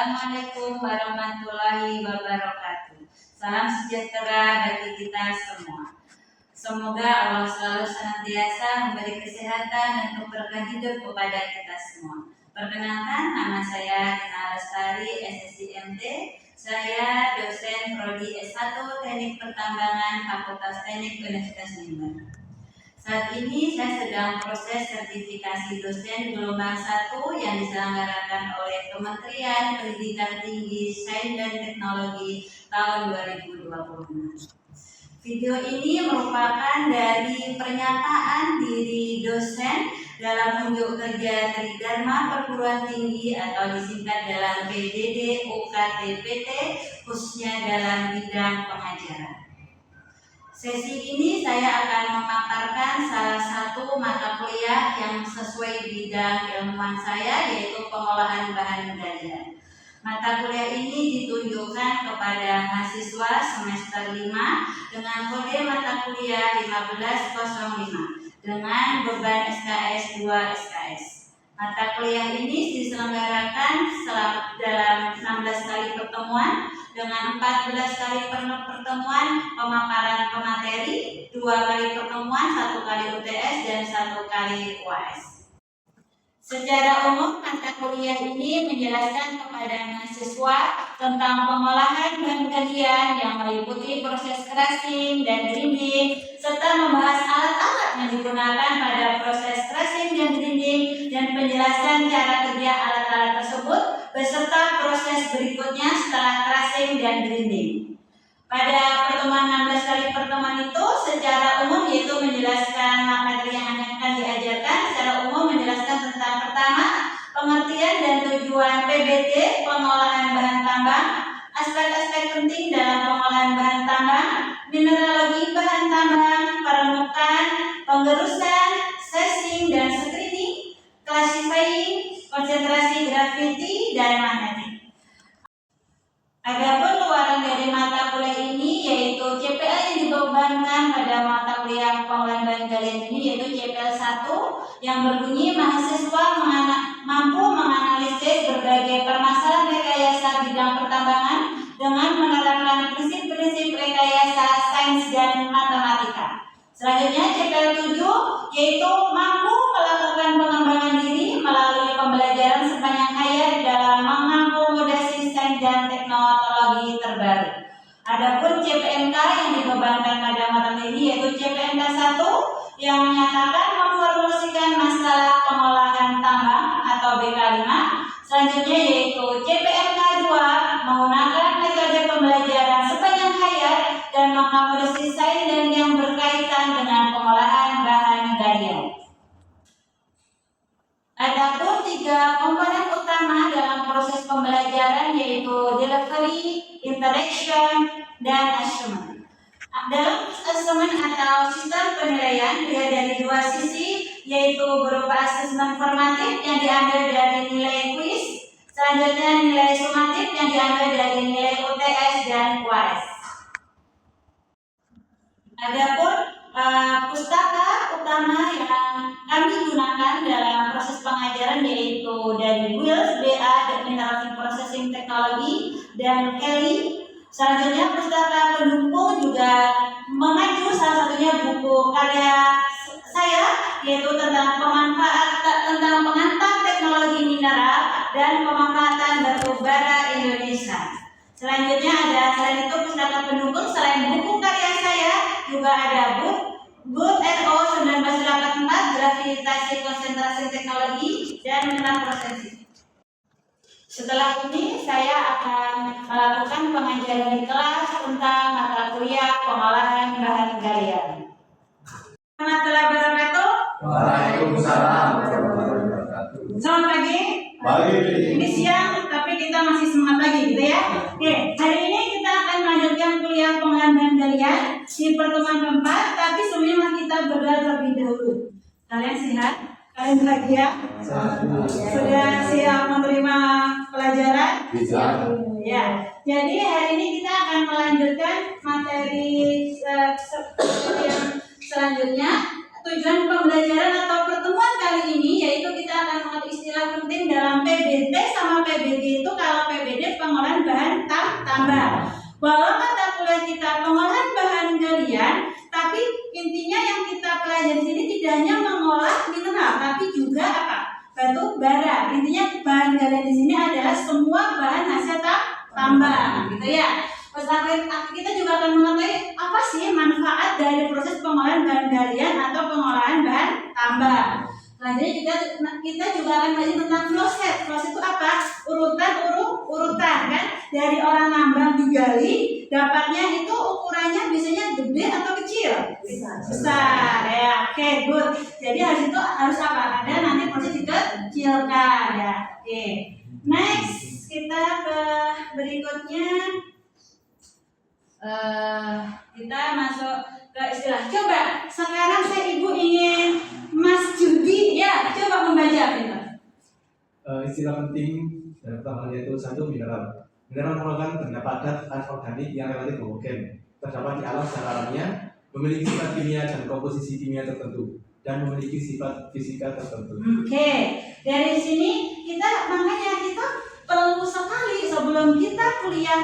Assalamualaikum warahmatullahi wabarakatuh. Salam sejahtera bagi kita semua. Semoga Allah selalu senantiasa memberi kesehatan dan keberkahan hidup kepada kita semua. Perkenalkan, nama saya Rina Lestari, SSIMT. Saya dosen Prodi S1 Teknik Pertambangan Fakultas Teknik Universitas Jember. Saat ini saya sedang proses sertifikasi dosen gelombang 1 yang diselenggarakan oleh Kementerian Pendidikan Tinggi, Sains dan Teknologi tahun 2020. Video ini merupakan dari pernyataan diri dosen dalam unjuk kerja Tridharma Perguruan Tinggi atau disingkat dalam PDD UKT-PT, khususnya dalam bidang pengajaran. Sesi ini saya akan memaparkan salah satu mata kuliah yang sesuai bidang ilmuwan saya, yaitu pengolahan bahan galian. Mata kuliah ini ditunjukkan kepada mahasiswa semester 5 dengan kode mata kuliah 1505 dengan beban SKS 2 SKS. Mata kuliah ini diselenggarakan dalam 16 kali pertemuan dengan 14 kali pertemuan pemaparan pemateri, 2 kali pertemuan, 1 kali UTS, dan 1 kali UAS. Secara umum, mata kuliah ini menjelaskan kepada mahasiswa tentang pengolahan bahan galian yang meliputi proses crushing dan grinding, serta membahas alat-alat yang digunakan pada proses crushing dan grinding, dan penjelasan cara kerja alat-alat tersebut beserta proses berikutnya setelah crushing dan grinding. Pada pertemuan 16 kali pertemuan itu secara umum yaitu menjelaskan materi yang akan diajarkan. Secara umum menjelaskan tentang pertama, pengertian dan tujuan PBT, pengolahan bahan tambang, aspek-aspek penting dalam pengolahan bahan tambang, mineralogi bahan tambang, permukaan, penggerusan, sesing dan screening, classifying, konsentrasi grafiti, dan magnetik. Adapun luaran dari mata kuliah ini yaitu CPL yang dibebankan pada mata kuliah pengolahan bahan galian ini yaitu CPL 1 yang berbunyi mahasiswa mampu menganalisis berbagai permasalahan rekayasa bidang pertambangan dengan menerapkan prinsip-prinsip rekayasa sains dan matematika. Selanjutnya CPL 7 yaitu mampu melakukan pengembangan diri melalui pembelajaran sepanjang hayat dalam mengakomodasi sains dan teknologi terbaru. Adapun CPNK yang dibebankan pada mata ini yaitu CPNK 1 yang menyatakan memformulasikan masalah pengolahan tambang atau BK5. Selanjutnya yaitu CPNK 2 menggunakan metode pembelajaran sepanjang hayat dan mengakomodasi sains dan yang berkaitan dengan pengolahan bahan galian. Adapun 3 komponen utama dalam proses pembelajaran yaitu delivery, interaction, dan assessment. Dalam assessment atau sistem penilaian dilihat dari 2 sisi yaitu berupa asesmen formatif yang diambil dari nilai kuis, selanjutnya nilai sumatif yang diambil dari nilai UTS dan UAS. Adapun pustaka utama yang kami gunakan dalam proses pengajaran yaitu dari WILS, BA, Mineral Processing Technology, dan Kelly. Selanjutnya pustaka pendukung juga mengacu salah satunya buku karya saya yaitu tentang pengantar teknologi mineral dan pemanfaatan batu bara Indonesia. Selanjutnya ada selain itu pustaka pendukung selain buku karya saya juga ada Good NO 1984 Gravitasi Konsentrasi Teknologi dan Mineral Processing. Setelah ini saya akan melakukan pengajaran di kelas tentang mata kuliah pengolahan bahan galian. Warahmatullahi wabarakatuh. Waalaikumsalam warahmatullahi wabarakatuh. Selamat pagi. Pagi. Ini siang tapi kita masih semangat lagi gitu ya. Oke, hari ini kita akan melanjutkan kuliah pengolahan bahan galian di pertemuan keempat, tapi sebelumnya kita berdoa terlebih dahulu. Kalian sehat? Kalian bahagia? Sudah siap menerima pelajaran? Bisa. Ya. Jadi hari ini kita akan melanjutkan materi yang selanjutnya. Tujuan pembelajaran atau pertemuan kali ini yaitu kita akan mengenal istilah penting dalam PBT sama PBG itu. Kalau PBD tambah. Walau mata kuliah kita pengolahan bahan galian, tapi intinya yang kita pelajari sini tidak hanya mengolah mineral, tapi juga apa? Batu bara. Intinya bahan galian di sini adalah semua bahan hasil tambah, gitu ya. Terus kita juga akan mengetahui apa sih manfaat dari proses pengolahan bahan galian atau pengolahan bahan tambah. Selanjutnya kita juga akan belajar tentang proses. Proses itu apa? Urutan kan? Dari orang nambang digali, dapatnya itu ukurannya biasanya gede atau kecil? Besar. Ya, oke, good. Jadi harus apa? Ada nanti proses dikecilkan ya. Oke. Next, kita ke berikutnya. Kita masuk ke istilah. Coba sekarang Ibu ingin Mas Judi ya coba membaca pintar. Istilah penting dalam pertama yaitu satu mineral. Mineral merupakan benda padat anorganik yang relatif homogen, terdapat di alam secara alamiah, memiliki sifat kimia dan komposisi kimia tertentu, dan memiliki sifat fisika tertentu. Oke, dari sini makanya kita perlu sekali sebelum kita kuliah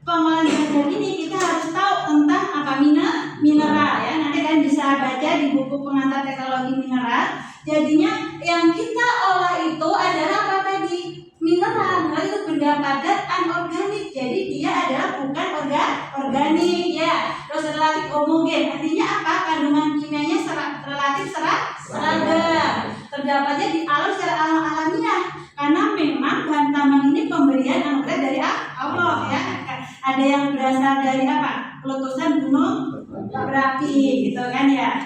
pengolahan bahan ini kita harus tahu tentang apa mineral ya. Nanti kalian bisa baca di buku pengantar teknologi mineral. Jadinya yang kita olah itu adalah apa tadi? Mineral. Mineral itu benda padat anorganik. Jadi dia adalah bukan organik ya. Terus relatif homogen. Artinya apa? Kandungan kimianya relatif seragam. Terdapatnya di alam secara alamiah. Karena memang bahan tambang ini pemberian anugerah dari Allah ya. Ada yang berasal dari apa? Letusan gunung berapi gitu kan ya.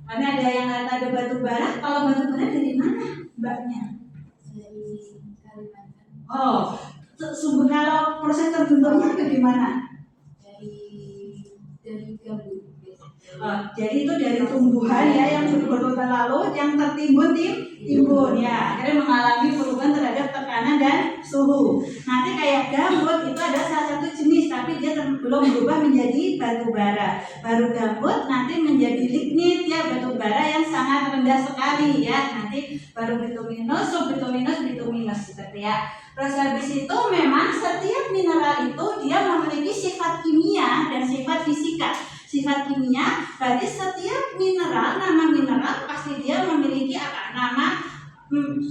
Karena ada yang kata ada batu bara. Kalau batu bara dari mana mbaknya? Dari Kalimantan. Oh, sumber kalau proses terbentuknya bagaimana? Dari gambut. Jadi itu dari tumbuhan ya yang berurutan lalu yang tertimbun timbun ya akhirnya mengalami perubahan terhadap tekanan dan suhu. Nanti kayak gambut itu ada salah satu jenis tapi dia belum berubah menjadi batu bara. Baru gambut nanti menjadi lignit ya batu bara yang sangat rendah sekali ya. Nanti baru bituminus, subbituminus seperti ya. Terus habis itu memang setiap mineral itu dia memiliki sifat kimia dan sifat fisika. Sifat kimia berarti setiap mineral, nama mineral pasti dia memiliki apa? Nama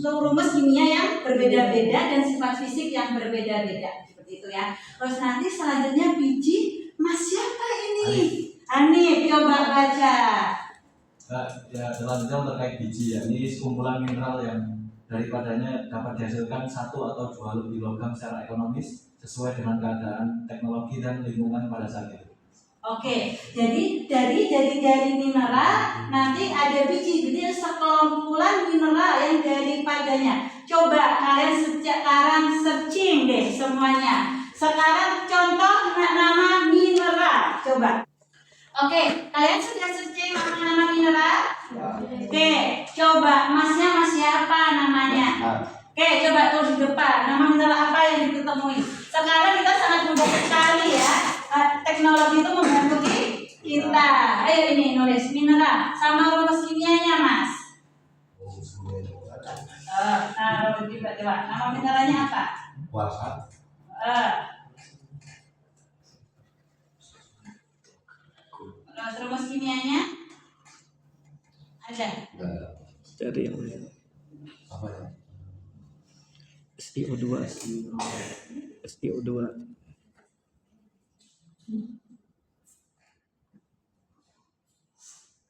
rumus kimia yang berbeda-beda dan sifat fisik yang berbeda-beda seperti itu ya. Terus nanti selanjutnya biji Mas siapa ini? Hanif, coba baca. Ya, selanjutnya terkait biji ya. Ini sekumpulan mineral yang daripadanya dapat dihasilkan satu atau dua lebih logam secara ekonomis sesuai dengan keadaan teknologi dan lingkungan pada saat itu. Oke, jadi dari mineral nanti ada biji, jadi sekumpulan mineral yang daripadanya. Coba kalian sekarang searching deh semuanya. Sekarang contoh nama mineral, coba. Oke, kalian sudah searching nama mineral? Oke, coba masnya mas siapa namanya? Oke, coba tulis di depan nama mineral apa yang diketemui. Sekarang kita sangat mudah sekali ya. Teknologi itu membantu kita. Ayo ini nulis mineral sama rumus kimianya mas. Taruh coba. Nama mineralnya apa? Kuarsa. Terus rumus kimianya ada. Cari yang lain. Apa ya? SiO2. SiO2.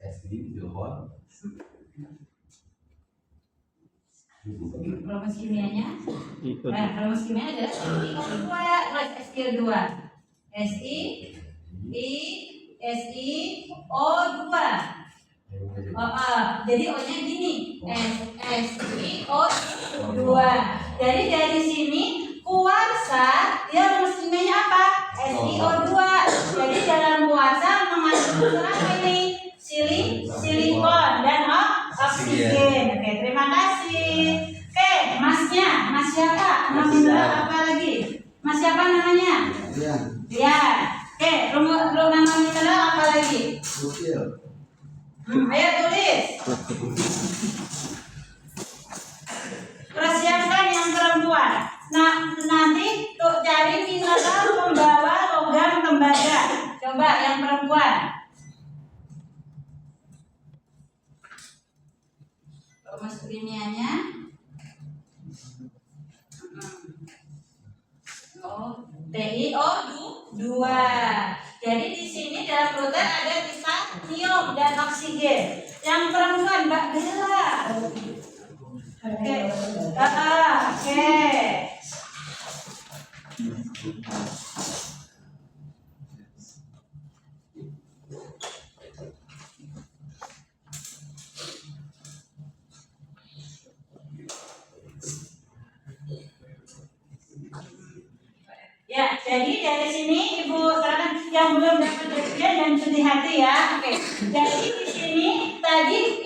SD Johor. Rumus kimianya? Rumus kimianya adalah SiO2. SiO2. Jadi O-nya gini, SiO2. Jadi dari sini kuarsa dia rumus kimianya apa? SiO2. Jadi dalam kuarsa mengandung unsur apa ini? Silikon dan oksigen. Oke, terima kasih. Oke, masnya, mas siapa? Nama mineral apa lagi? Mas siapa namanya? Rian. Oke, nama mineral apa lagi? Ayo tulis. Persiapkan yang perempuan. Nah, nanti untuk cari mineral pembawa perempuan. Rumus kimianya TiO2. Jadi di sini dalam protein ada titanium dan oksigen. Yang perempuan Mbak Bella. Oke. Oke. Ya, jadi dari sini Ibu terangkan yang belum dapat bagian dan sedih hati ya. Oke. Jadi di sini tadi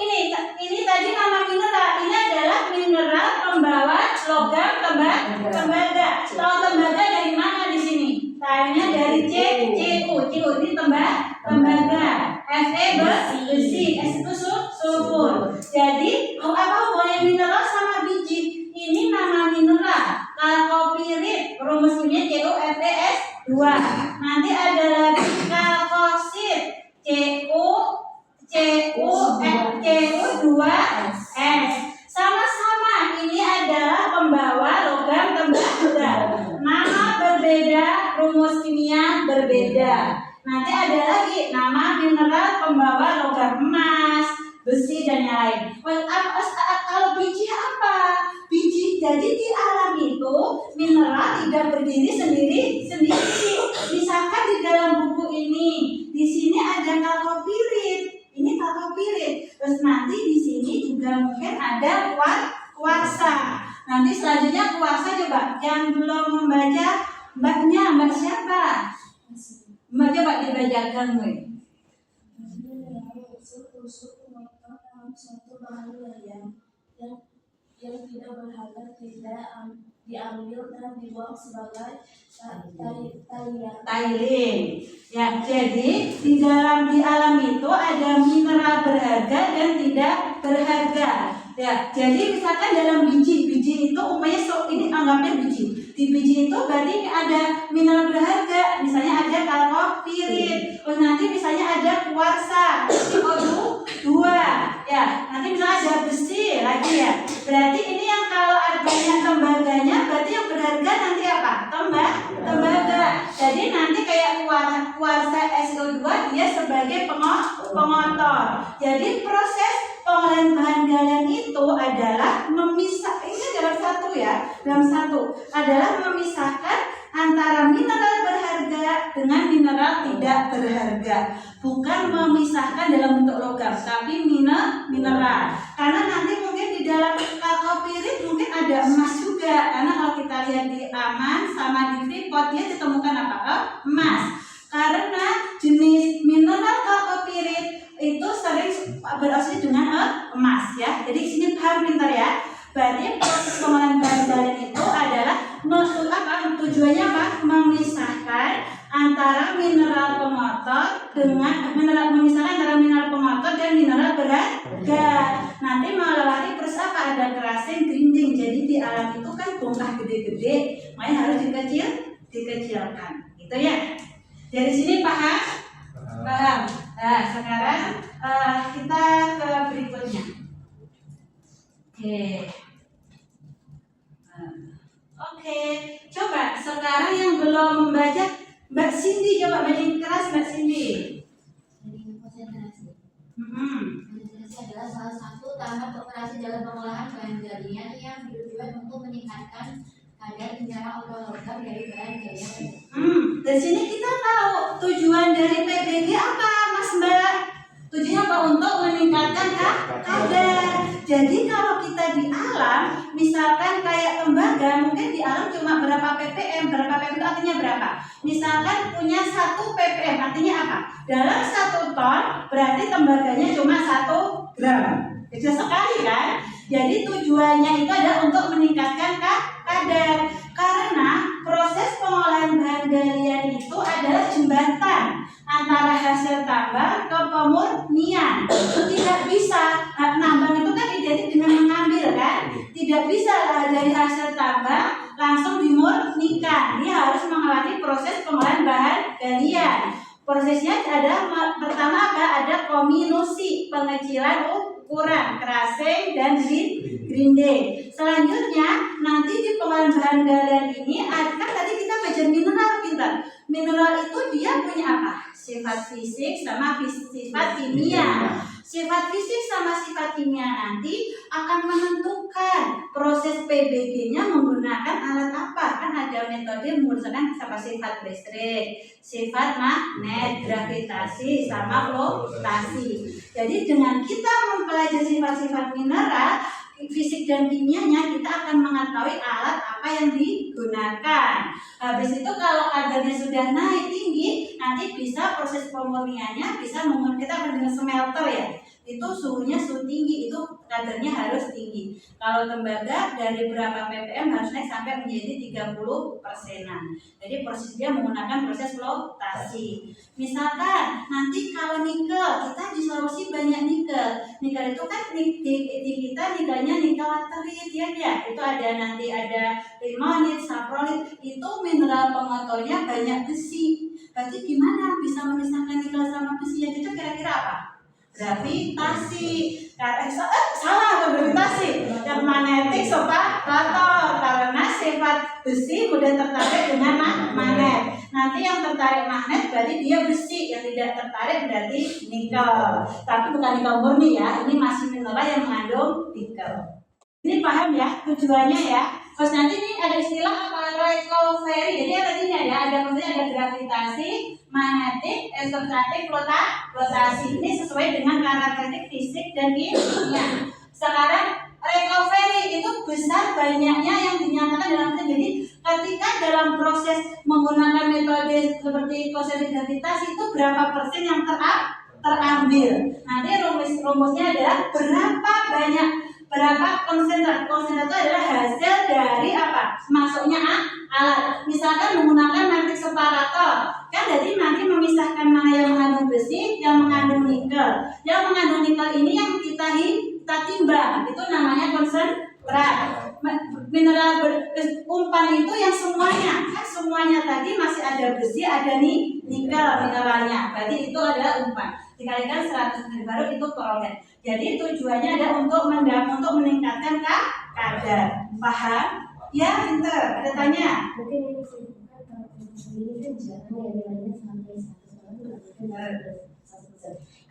ini tadi nama mineral ini adalah mineral pembawa logam tembaga. Tahu tembaga dari mana di sini? Tanya dari CuO. CuO ini tembaga. Fe besi, S itu sulfur. Jadi apa hubungannya mineral sama biji? Ini nama mineral. Kalkopirit, rumus kimia CuFeS2. Nanti ada lagi kalkosit, Cu2S. Sama-sama ini adalah pembawa logam tembaga. Nama berbeda, rumus kimia berbeda. Nanti ada lagi nama mineral pembawa logam emas, besi dan yang lain. Kalau biji apa? Biji jadi di alam itu mineral tidak berdiri sendiri. Misalkan di dalam buku ini, di sini ada kalkopirit. Ini kalkopirit. Terus nanti di sini juga mungkin ada kuarsa. Nanti selanjutnya kuarsa coba yang belum membaca mbak siapa? Mbak coba dibacakan gue. Suatu bahan yang tidak berharga tidak diambil dan dibuang sebagai tailing. Ya, jadi di alam itu ada mineral berharga dan tidak berharga. Ya, jadi misalkan dalam biji itu umpamanya ini anggapnya biji. Di biji itu berarti ada mineral berharga, misalnya ada kalkopirit, terus nanti misalnya ada kuarsa, CuO2, ya, nanti misalnya ada besi lagi ya. Berarti ini yang kalau adanya tembaganya, berarti yang berharga nanti apa? Tembaga. Jadi nanti kayak kuarsa SO2 dia sebagai pengotor. Jadi proses pengolahan bahan galian itu adalah ini dalam satu adalah memisahkan antara mineral berharga dengan mineral tidak berharga. Bukan memisahkan dalam bentuk logam, tapi mineral. Karena nanti mungkin di dalam kalkopirit mungkin ada emas juga. Karena kalau kita lihat di Aman sama di Freeport dia ditemukan apa? Emas. Karena jenis mineral kalkopirit itu sering beroksida dengan emas ya. Jadi sini paham pintar ya. Berarti proses pengolahan bahan galian itu adalah tujuannya apa? Memisahkan antara mineral pengotor dengan memisahkan antara mineral pengotor dan mineral berharga. Nanti melewati proses apa? Ada crushing, grinding. Jadi di alam itu kan bongkah gede-gede, makanya harus dikecilkan. Gitu ya. Dari sini paham? Paham. Nah, sekarang kita ke berikutnya. Oke. Coba sekarang yang belum membaca, Mbak Cindy coba bacain keras Mbak Cindy. Jadi konsentrasi. Konsentrasi adalah salah satu tahap operasi dalam pengolahan bahan galian yang bertujuan untuk meningkatkan kadar mineral atau logam dari bahan galian. Dari sini kita tahu tujuan dari PBG apa, Mas Mbak? Tujuannya apa? Untuk meningkatkan kadar. Jadi kalau kita di alam, misalkan kayak tembaga, mungkin di alam cuma berapa ppm. Berapa ppm itu artinya berapa? Misalkan punya 1 ppm, artinya apa? Dalam 1 ton, berarti tembaganya cuma 1 gram. Kecil sekali kan? Jadi tujuannya itu adalah untuk meningkatkan kadar. Karena proses pengolahan bahan galian itu adalah jembatan antara hasil tambang ke pemurnian. Tidak bisa, nambang itu kan identik dengan mengambil kan? Tidak bisa dari hasil tambang langsung dimurnikan. Dia harus melewati proses pengolahan bahan galian. Prosesnya ada pertama ada kominusi, pengecilan ukuran, krasing dan grinding. Selanjutnya nanti di pengolahan bahan galian ini kan tadi kita belajar mineral, pintar. Mineral itu dia punya apa? Sifat fisik sama sifat kimia. Sifat fisik sama sifat kimia nanti akan menentukan proses PBG-nya menggunakan alat apa. Kan ada metode menggunakan sifat listrik, sifat magnet, gravitasi, sama flotasi. Jadi dengan kita mempelajari sifat-sifat mineral, fisik dan kimianya, kita akan mengetahui alat apa yang digunakan. Habis itu kalau kadarnya sudah naik tinggi, nanti bisa proses pemurniannya bisa kita akan dengan smelter ya. Itu suhunya suhu tinggi, itu kadarnya harus tinggi. Kalau tembaga dari berapa ppm harus naik sampai menjadi 30%-an. Jadi prosesnya menggunakan proses flotasi. Misalkan nanti kalau nikel, kita di Sulawesi banyak nikel. Nikel itu kan di kita nikelnya nikel laterit ya. Itu ada nanti ada limonit, saprolit. Itu mineral pengotornya banyak besi. Berarti gimana bisa memisahkan nikel sama besi? Yang itu kira-kira apa? Gravitasi. Salah, gravitasi. Yang magnetik separator, karena sifat besi mudah tertarik dengan magnet. Nanti yang tertarik magnet berarti dia besi, yang tidak tertarik berarti nikel. Tapi bukan nikel murni ya, ini masih mineral yang mengandung nikel. Ini paham ya tujuannya ya. Terus nanti ini ada istilah apa, recovery. Jadi tadi ini ada gravitasi, magnetik, elektrostatik, flotasi. Ini sesuai dengan karakteristik fisik dan kimia. Sekarang recovery itu besar banyaknya yang dinyatakan dalam jadi ketika dalam proses menggunakan metode seperti koefisien gravitasi itu berapa persen yang terambil. Nanti rumusnya adalah berapa konsentrat. Konsentrat itu adalah hasil dari apa? Masuknya alat. Misalkan menggunakan magnetic separator, kan jadi nanti memisahkan mana yang mengandung besi, yang mengandung nikel. Yang mengandung nikel ini yang kita timbang, itu namanya konsentrat. Mineral umpan itu yang semuanya, kan semuanya tadi masih ada besi, ada nikel mineralnya. Berarti itu adalah umpan. Dikalikan 100 baru itu perolehan. Jadi tujuannya ada untuk meningkatkan kadar. Paham? Ya, pinter. Ada tanya? Mungkin ini sih ini kan jangan ya nilainya sampai 100%.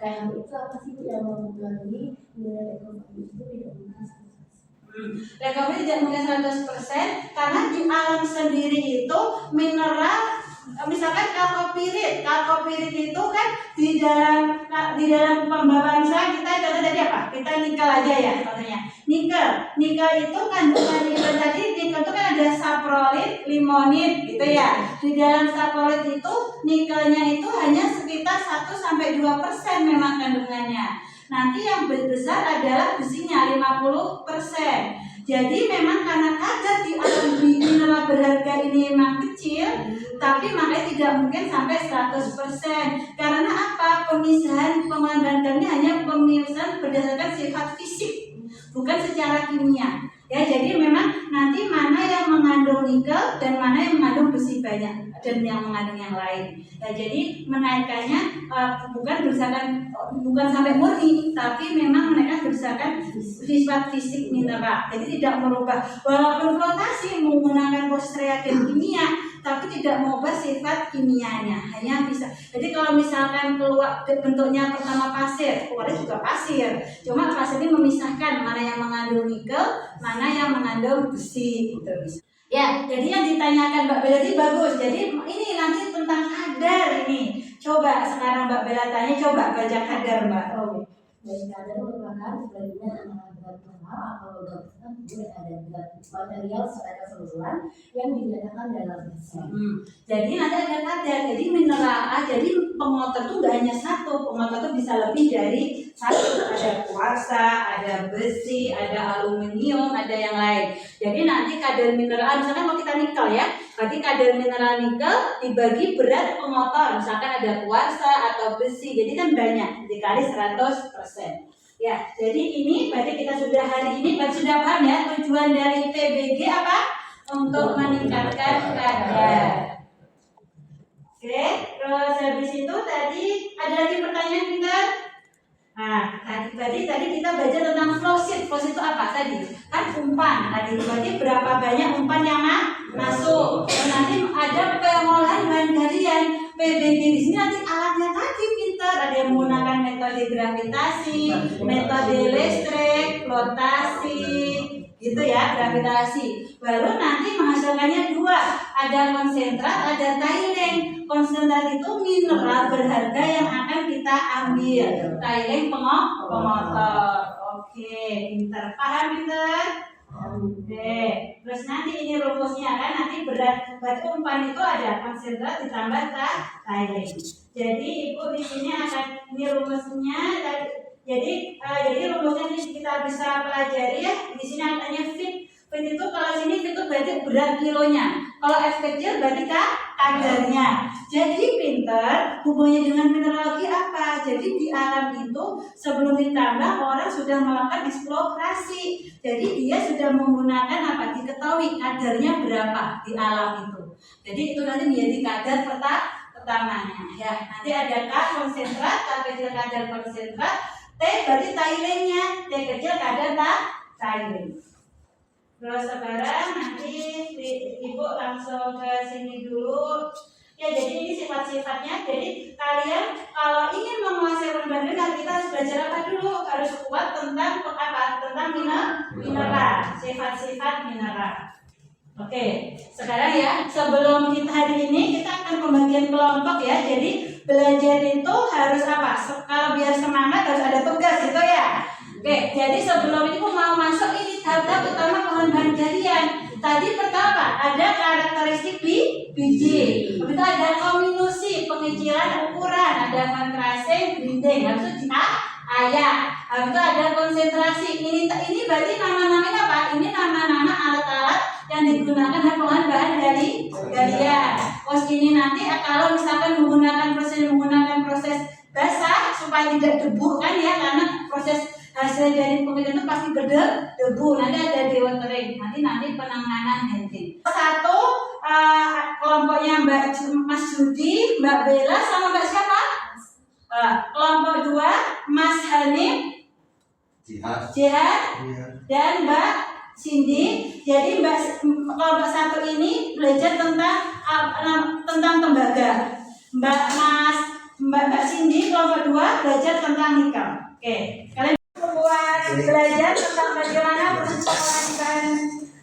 Kayak itu apa sih yang mempengaruhi nilai ekonomi itu tidak mungkin 100%. Recovery tidak mungkin 100% karena di alam sendiri itu mineral, misalkan kalkopirit itu kan di dalam pembawaan, misalnya kita contoh tadi apa? Kita nikel aja ya contohnya. Nikel itu kandungan nikel tadi, nikel itu kan ada saprolit, limonit gitu ya. Di dalam saprolit itu nikelnya itu hanya sekitar 1-2% memang kandungannya. Nanti yang besar adalah besinya 50%. Jadi memang karena kadar di alam mineral berharga ini memang kecil, tapi makanya tidak mungkin sampai 100%. Karena apa? Pemisahan pengolahan bahan hanya pemisahan berdasarkan sifat fisik, bukan secara kimia. Ya, jadi memang nanti mana yang mengandung nikel dan mana yang mengandung besi banyak dan yang mengandung yang lain. Ya, jadi menaikkannya bukan sampai murni, tapi memang menaikkan berdasarkan sifat fisik mineral. Jadi tidak merubah, walaupun flotasi menggunakan proses reagen kimia, tapi tidak mengubah sifat kimianya, hanya bisa. Jadi kalau misalkan keluar bentuknya pertama pasir, keluarnya juga pasir. Cuma pasir ini memisahkan mana yang mengandung nikel, mana yang mengandung besi gitu. Ya, jadi yang ditanyakan Mbak Bella ini bagus. Jadi ini nanti tentang kadar ini. Coba sekarang Mbak Bella tanya, coba baca kadar Mbak. Oh, dari kadar merupakan perbandingan antara berat normal atau logam kemudian ada berat material secara keseluruhan yang dinyatakan dalam persen. Jadi nanti ada kadar. Jadi mineral jadi pengotor itu nggak hanya satu, pengotor itu bisa lebih dari satu. Ada kuarsa, ada besi, ada aluminium, ada yang lain. Jadi nanti kadar mineral, misalkan kalau kita nikel ya, berarti kadar mineral nikel dibagi berat pengotor. Misalkan ada kuarsa atau besi, jadi kan banyak dikali 100%. Ya, jadi ini berarti kita sudah hari ini sudah paham ya tujuan dari PBG apa? Untuk meningkatkan kadar. Oke, terus habis itu tadi ada lagi pertanyaan Pinter? Nah, tadi kita belajar tentang flow sheet. Flow sheet itu apa tadi? Kan umpan. Tadi berarti berapa banyak umpan yang masuk. Dan nanti ada pengolahan bahan galian. PBG di sini nanti alatnya tadi Pinter. Ada yang menggunakan metode gravitasi, metode listrik, flotasi, gitu ya, gravitasi. Baru nanti menghasilkannya dua, ada konsentrat, ada tiling. Konsentrat itu mineral berharga yang akan kita ambil. Tiling pengotor. Oke, Pinter. Paham Pinter? Oke. Terus nanti ini rumusnya kan nanti berarti umpan itu ada konsentrat ditambah tiling. Jadi Ibu di sini akan ini rumusnya. Jadi rumusnya ini kita bisa pelajari ya. Di sini adanya fit. Fit itu kalau sini fit itu berarti berat kilonya. Kalau F kecil berarti kadarnya. Jadi Pinter hubungannya dengan mineralogi apa? Jadi di alam itu sebelum ditambah orang sudah melakukan eksplorasi. Jadi dia sudah menggunakan apa? Diketahui kadarnya berapa di alam itu. Jadi itu nanti menjadi kadar pertamanya. Ya, nanti ada K konsentrat, K kecil kadar konsentrat, T berarti tilingnya, T kecil kadar tiling. Terus sekarang nanti Ibu langsung ke sini dulu. Ya, jadi ini sifat-sifatnya. Jadi kalian kalau ingin menguasai perbandingan kita harus belajar apa dulu? Harus kuat tentang apa? Tentang mineral, sifat-sifat mineral. Oke, sekarang ya sebelum kita hari ini kita akan pembagian kelompok ya. Jadi belajar itu harus apa? Kalau biar semangat harus ada tugas gitu ya. Oke, jadi sebelum itu mau masuk ini tahap pertama bahan galian. Tadi pertama ada karakteristik biji. Habis itu ada kombinasi, pengecilan ukuran, ada van Krasing, grinding. Habis itu ayak. Habis itu ada konsentrasi. Ini berarti nama-namanya apa? Ini nama-nama alat-alat yang digunakan dalam pengolahan bahan galian. Terus ini nanti kalau misalkan menggunakan proses basah supaya tidak debu kan ya, karena proses hasil dari pemilihan itu pasti berdebu. Nanti ada dewatering, nanti penanganan handling. Satu kelompoknya Mas Judi, Mbak Bella sama Mbak siapa? Kelompok dua Mas Hanif, Jihad, dan Mbak Cindy. Jadi kelompok satu ini belajar tentang tembaga. Mbak Cindy kelompok dua belajar tentang nikel. Oke, kalian buat belajar tentang bagaimana proses pengolahan bahan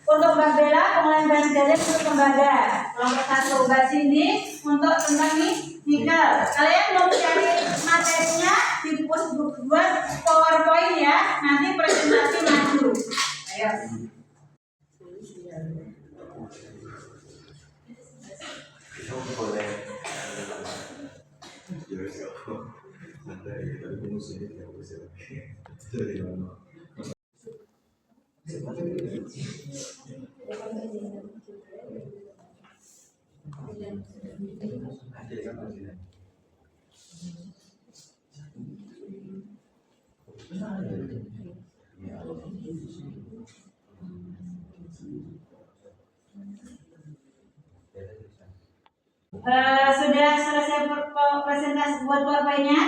untuk Mbak Bella, pengolahan bahan galian untuk tembaga. Kelompok satu Mbak Cindy untuk tentang nikel. Kalian mau cari materinya buat PowerPoint ya. Nanti presentasi maju. Ayo. Sudah selesai presentasi buat PowerPoint-nya?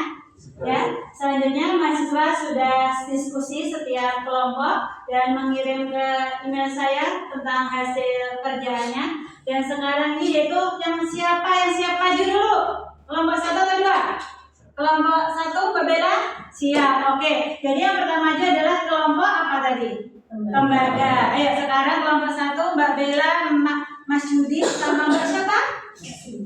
Ya, selanjutnya mahasiswa sudah diskusi setiap kelompok dan mengirim ke email saya tentang hasil kerjaannya. Dan sekarang ini yaitu yang siap maju dulu? Kelompok satu atau dua? Kelompok satu Mbak Bella? Siap, oke. Jadi yang pertama aja adalah kelompok apa tadi? Tembaga. Ayo sekarang kelompok satu Mbak Bella, Mas Judi sama Mbak siapa?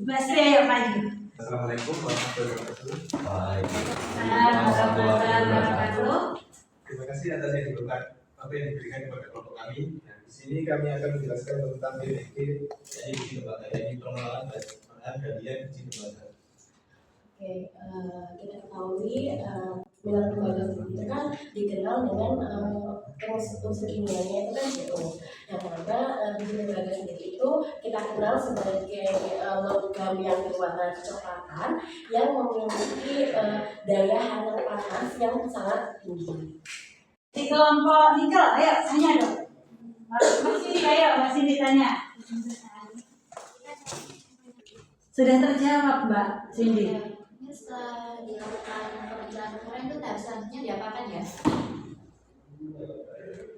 Mbak Sri, ayo maju. Assalamualaikum warahmatullahi wabarakatuh. Waalaikumsalam. Terima kasih atas yang diberikan kepada kelompok kami. Nah, di sini kami akan menjelaskan tentang BPG, yaitu biji tembaga, yaitu pengelolaan bahan galian biji tembaga. Oke, kita ketahui mineral tembaga itu kan dikenal dengan unsur kimianya itu kan gitu. Yang mana biji tembaga sendiri itu kita kenal sebagai logam yang berwarna kecoklatan yang memiliki daya hangat panas yang sangat tinggi. Di kelompok nikel, ayo tanya dong. Masih ditanya. Sudah terjawab Mbak Cindy. Ini setelah dilakukan pembicaraan kemarin itu tahap selanjutnya diapakan ya?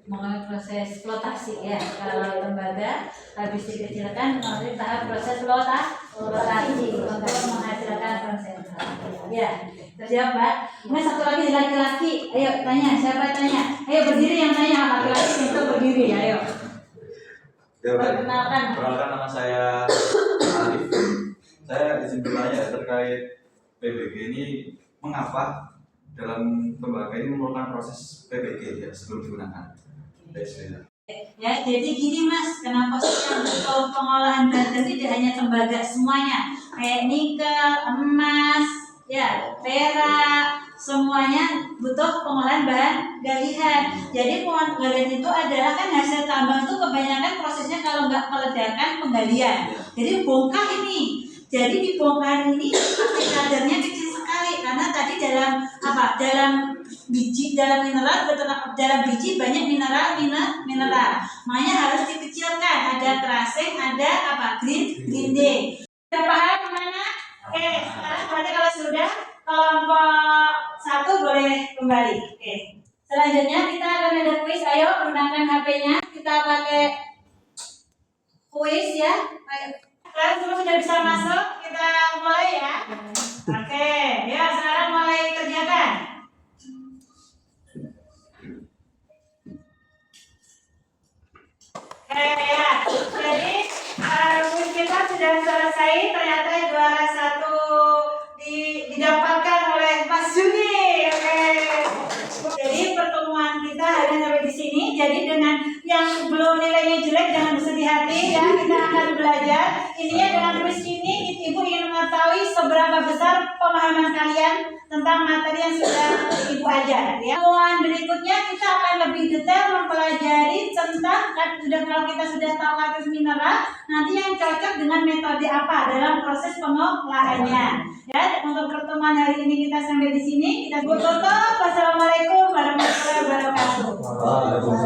Mengalami proses flotasi ya. Kalau tembaga habis dikecilkan melalui tahap proses flotasi untuk menghasilkan konsentrat. Ya, terjawab Mbak. Kemudian satu lagi laki-laki. Ayo tanya, siapa tanya? Ayo berdiri yang tanya, laki-laki itu berdiri. Ayo. Perkenalkan. Perkenalkan, nama saya Arif. Saya izin bertanya terkait PBG ini, mengapa dalam tembaga ini memerlukan proses PBG ya sebelum digunakan? Ya, jadi gini Mas, kenapa sih yang untuk pengolahan bahan tidak hanya tembaga semuanya, kayak nikel, emas, ya, perak, semuanya butuh pengolahan bahan galian. Jadi pengolahan galian itu adalah kan hasil tambang itu kebanyakan prosesnya kalau nggak peledakan penggalian. Jadi bongkar ini. Jadi di bongkar ini pasti kadarnya kecil sekali karena tadi dalam apa? Dalam biji, dalam mineral, dalam biji banyak mineral. Makanya harus dikecilkan. Ada terasing, ada apa? Green day. Sudah paham mana? Oke, sekarang berarti kalau sudah kelompok 1 boleh kembali. Oke. Selanjutnya kita akan ada kuis. Ayo gunakan HP-nya. Kita pakai kuis ya. Ayo. Kalian semua sudah bisa masuk, kita mulai ya. Oke, ya sekarang mulai kerjakan. Oke ya, jadi kuis kita sudah selesai. Ternyata juara 1 didapatkan oleh Mas Juni. Oke. Jadi pertemuan kita hari ini sampai di sini. Jadi dengan yang belum nilainya jelek jangan bersedih hati ya. Kita akan belajar. Ininya dengan kuis ini Ibu ingin mengetahui seberapa besar pemahaman kalian tentang materi yang sudah Ibu ajar ya. Pertemuan berikutnya kita akan lebih detail mempelajari tentang kalau kita sudah tahu kasus mineral, nanti yang cocok dengan metode apa dalam proses pengolahannya. Ya, untuk pertemuan hari ini kita sampai di sini. Kita tutup. Wassalamualaikum warahmatullahi wabarakatuh.